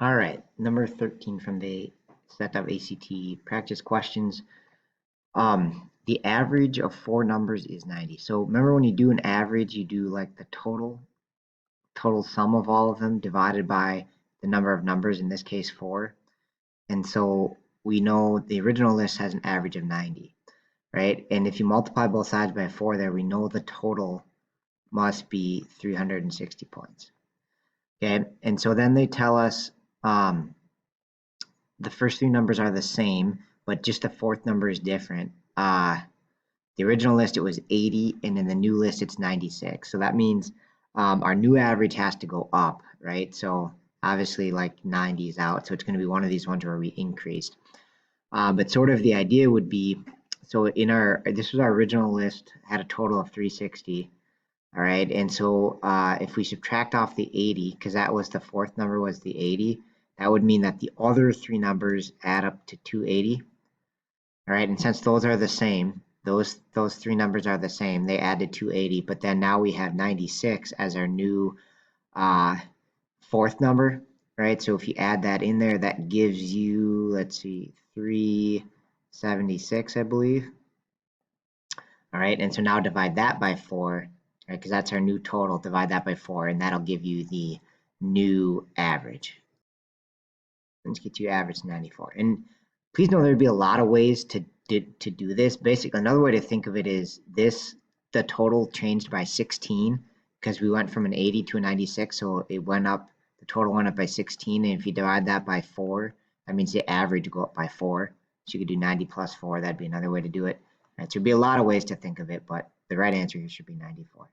All right, number 13 from the set of ACT practice questions. The average of four numbers is 90. So remember when you do an average, you do like the total sum of all of them divided by the number of numbers, in this case 4. And so we know the original list has an average of 90, right? And if you multiply both sides by 4 there, we know the total must be 360 points. Okay, and so then they tell us the first three numbers are the same, but just the fourth number is different. The original list it was 80, and in the new list it's 96. So that means our new average has to go up, right? So obviously like 90 is out, so it's going to be one of these ones where we increased. But sort of the idea would be, so this was our original list, had a total of 360. All right, and so if we subtract off the 80, because that was the fourth number was the 80, that would mean that the other three numbers add up to 280. All right, and since those are the same, those three numbers are the same, they add to 280, but then now we have 96 as our new fourth number, right? So if you add that in there, that gives you, let's see, 376, I believe. All right, and so now divide that by 4, right? Because that's our new total. Divide that by 4, and that'll give you the new average. Let's get you average 94. And please know there'd be a lot of ways to do this. Basically, another way to think of it is the total changed by 16 because we went from an 80 to a 96, so it went up. The total went up by 16, and if you divide that by 4, that means the average will go up by 4. So you could do 90 plus 4. That'd be another way to do it. Right, so there'd be a lot of ways to think of it, but the right answer here should be 94.